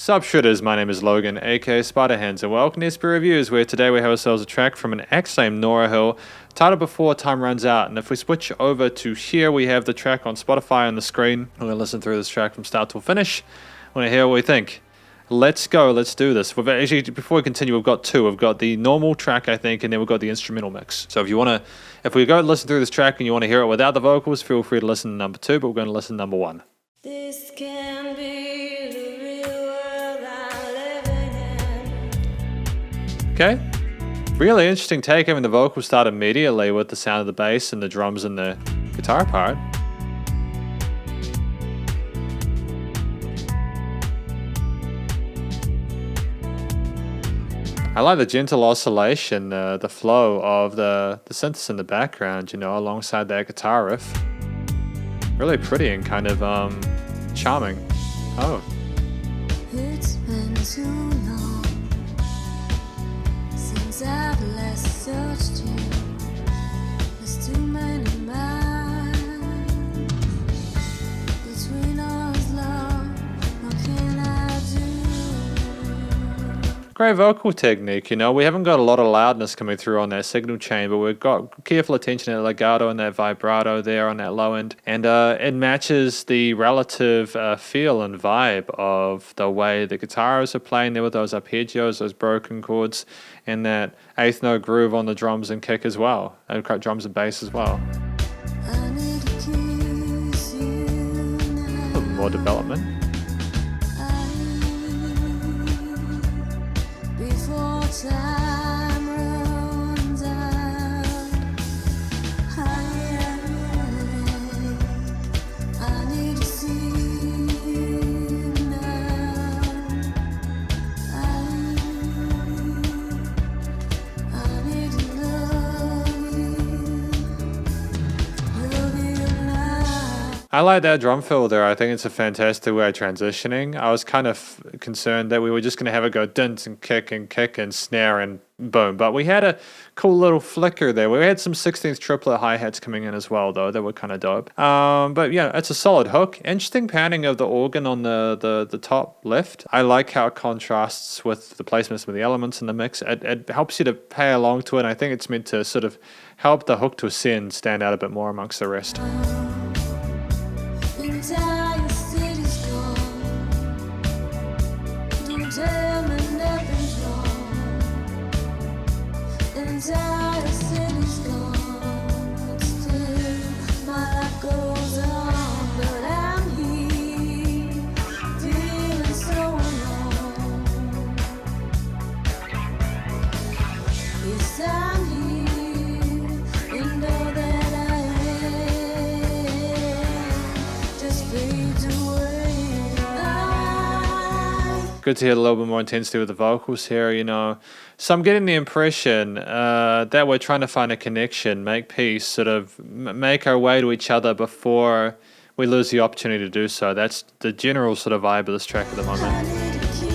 Sup Shredders, my name is Logan, aka Spiderhands, and welcome to SP Reviews, where today we have ourselves a track from an act named Norrá Hill, titled Before Time Runs Out. And if we switch over to here, we have the track on Spotify on the screen. We're going to listen through this track from start to finish. I want to hear what we think. Let's go, let's do this. We've actually, before we continue, we've got two. We've got the normal track, I think, and then we've got the instrumental mix. So if we go listen through this track and you want to hear it without the vocals, feel free to listen to number 2, but we're going to listen to number 1. This can be the real world I'm living in. Okay, really interesting take, having the vocals start immediately with the sound of the bass and the drums and the guitar part. I like the gentle oscillation, the flow of the synths in the background, you know, alongside that guitar riff. Really pretty and kind of charming. Oh. It's been too long since I've last searched you. There's too many minds between us, love. What can I do? Great vocal technique, you know. We haven't got a lot of loudness coming through on that signal chain, but we've got careful attention to the legato and that vibrato there on that low end. And it matches the relative feel and vibe of the way the guitars are playing there with those arpeggios, those broken chords, and that eighth note groove on the drums and kick as well, and drums and bass as well. I need to kiss you now. More development. Before time runs out, I need to see you now. I need to love you now. I like that drum fill there. I think it's a fantastic way of transitioning. I was kind of concerned that we were just going to have it go dint and kick and snare and boom. But we had a cool little flicker there. We had some 16th triplet hi-hats coming in as well, though. They were kind of dope. But yeah, it's a solid hook. Interesting panning of the organ on the top left. I like how it contrasts with the placements of the elements in the mix. It helps you to pay along to it. And I think it's meant to sort of help the hook to ascend, stand out a bit more amongst the rest. Entire city's gone. Don't tell me nothing's wrong. Entire city's gone. Still, my life goes on, but I'm here, feeling so alone. Yes, I'm here, you know that I am. Just fades away. Good to hear a little bit more intensity with the vocals here, you know. So I'm getting the impression that we're trying to find a connection, make peace, sort of make our way to each other before we lose the opportunity to do so. That's the general sort of vibe of this track at the I moment. need to kiss you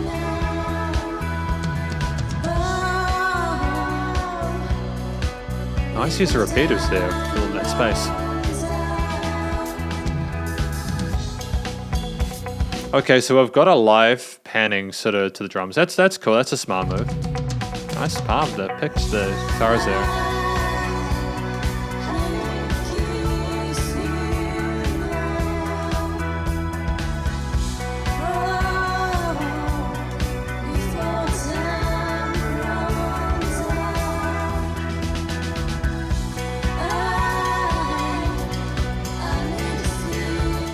now. Oh, Nice use of repeaters there, filling that space. Okay, so we've got a live panning sort of to the drums. That's cool. That's a smart move. Nice palm, the picks, the guitars there.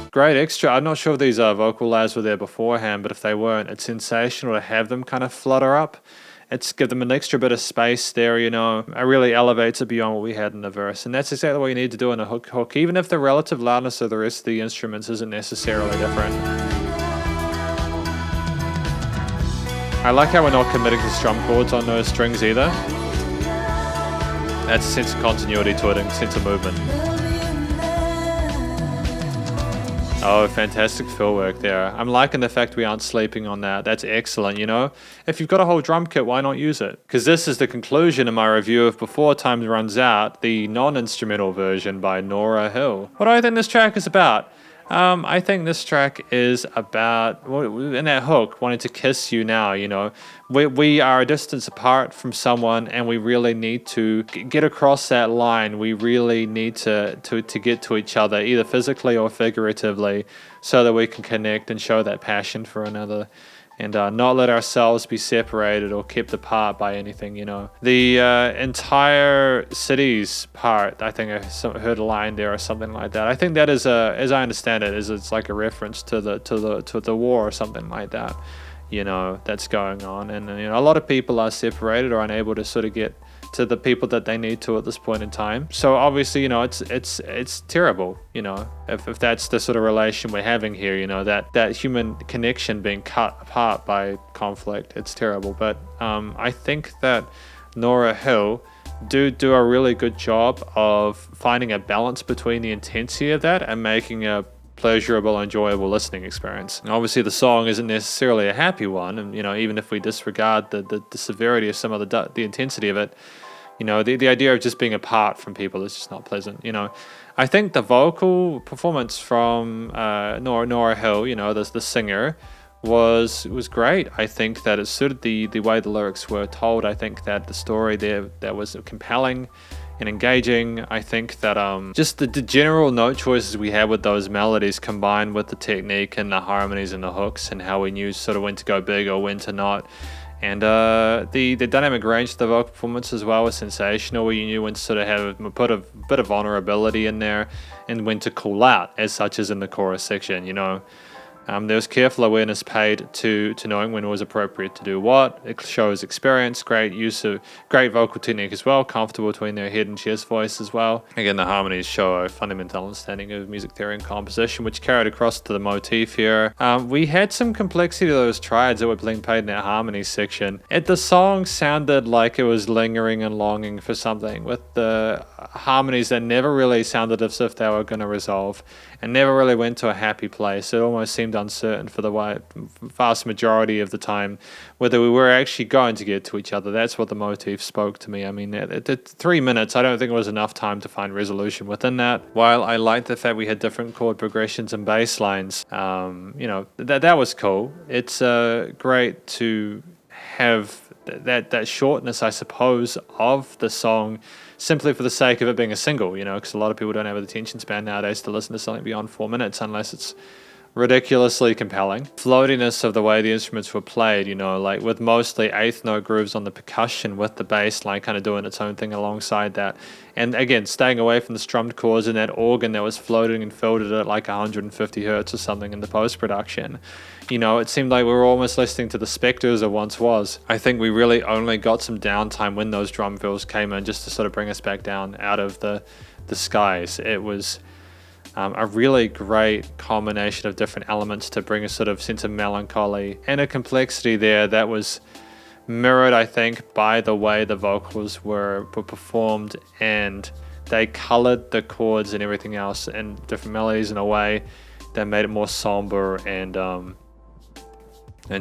Great extra. I'm not sure if these vocal layers were there beforehand, but if they weren't, it's sensational to have them kind of flutter up. It's give them an extra bit of space there, you know. It really elevates it beyond what we had in the verse. And that's exactly what you need to do in a hook, even if the relative loudness of the rest of the instruments isn't necessarily different. I like how we're not committing to strum chords on those strings either. Adds a sense of continuity to it and sense of movement. Oh, fantastic fill work there. I'm liking the fact we aren't sleeping on that. That's excellent, you know. If you've got a whole drum kit, why not use it? Because this is the conclusion of my review of Before Time Runs Out, the non-instrumental version by Norrá Hill. What do I think this track is about? I think this track is about in that hook, wanting to kiss you now. You know, we are a distance apart from someone, and we really need to get across that line. We really need to get to each other, either physically or figuratively, so that we can connect and show that passion for another. And not let ourselves be separated or kept apart by anything, you know. The entire cities part, I think I heard a line there or something like that. I think that is as I understand it, it's like a reference to the war or something like that, you know, that's going on. And you know, a lot of people are separated or unable to sort of get to the people that they need to at this point in time. So obviously, you know, it's terrible, you know, if that's the sort of relation we're having here, you know, that human connection being cut apart by conflict. It's terrible. But I think that Norrá Hill do a really good job of finding a balance between the intensity of that and making a pleasurable, enjoyable listening experience. And obviously the song isn't necessarily a happy one, and you know, even if we disregard the severity of some of the intensity of it, you know, the idea of just being apart from people is just not pleasant. You know, I think the vocal performance from Norrá Hill, you know, the singer, was great. I think that it suited the way the lyrics were told. I think that the story there that was compelling and engaging. I think that just the general note choices we had with those melodies, combined with the technique and the harmonies and the hooks, and how we knew sort of when to go big or when to not. And the dynamic range of the vocal performance as well was sensational, where you knew when to sort of put a bit of vulnerability in there and when to call out, as such as in the chorus section, you know. There was careful awareness paid to knowing when it was appropriate to do what. It shows experience, great use of great vocal technique as well, comfortable between their head and chest voice as well. Again, the harmonies show a fundamental understanding of music theory and composition, which carried across to the motif here. We had some complexity to those triads that were being played in that harmony section. The song sounded like it was lingering and longing for something, with the harmonies that never really sounded as if they were going to resolve and never really went to a happy place. It almost seemed uncertain for the vast majority of the time whether we were actually going to get to each other. That's what the motif spoke to me. I mean, at 3 minutes, I don't think it was enough time to find resolution within that. While I liked the fact we had different chord progressions and bass lines, you know, that was cool. It's great to have that shortness, I suppose, of the song, simply for the sake of it being a single, you know, because a lot of people don't have the attention span nowadays to listen to something beyond 4 minutes unless it's ridiculously compelling. Floatiness of the way the instruments were played, you know, like with mostly eighth note grooves on the percussion, with the bass line kind of doing its own thing alongside that. And again, staying away from the strummed chords and that organ that was floating and filtered at like 150 hertz or something in the post-production. You know, it seemed like we were almost listening to the specters it once was. I think we really only got some downtime when those drum fills came in, just to sort of bring us back down out of the skies. It was a really great combination of different elements to bring a sort of sense of melancholy and a complexity there that was mirrored, I think, by the way the vocals were performed, and they colored the chords and everything else and different melodies in a way that made it more somber and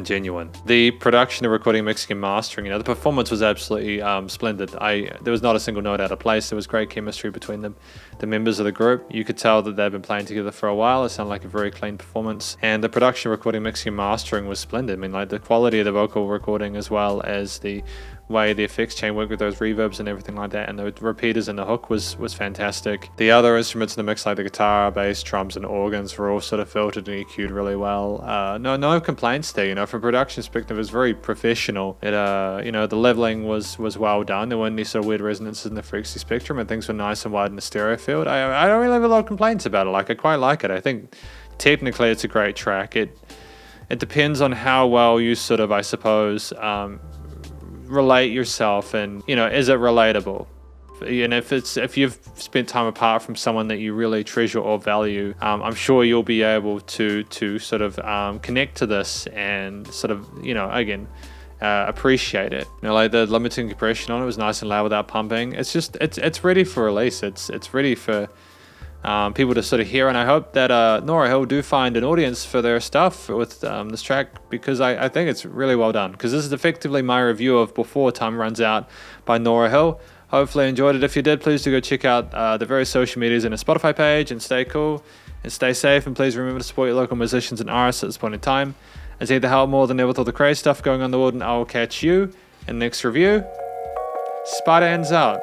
genuine. The production, the recording, mixing, and mastering, you know, the performance was absolutely splendid. There was not a single note out of place. There was great chemistry between the members of the group. You could tell that they've been playing together for a while. It sounded like a very clean performance. And the production, recording, mixing, and mastering was splendid. I mean, like the quality of the vocal recording, as well as the way the effects chain worked with those reverbs and everything like that, and the repeaters and the hook was fantastic. The other instruments in the mix, like the guitar, bass, drums, and organs, were all sort of filtered and EQ'd really well. No complaints there. You know, from a production perspective, it was very professional. It you know, the leveling was well done. There weren't any sort of weird resonances in the frequency spectrum, and things were nice and wide in the stereo field. I don't really have a lot of complaints about it. Like, I quite like it. I think technically it's a great track. It depends on how well you sort of, I suppose, relate yourself, and you know, is it relatable? And if you've spent time apart from someone that you really treasure or value, I'm sure you'll be able to sort of connect to this and sort of, you know, again, appreciate it. You know, like the limiting compression on it was nice and loud without pumping. It's just it's ready for release. It's ready for people to sort of hear, and I hope that Norrá Hill do find an audience for their stuff with this track, because I think it's really well done. Because this is effectively my review of Before Time Runs Out by Norrá Hill. Hopefully you enjoyed it. If you did, please do go check out the various social medias and a Spotify page, and stay cool and stay safe. And please remember to support your local musicians and artists at this point in time, as they help more than ever with all the crazy stuff going on in the world. And I will catch you in the next review. Spiderhands out.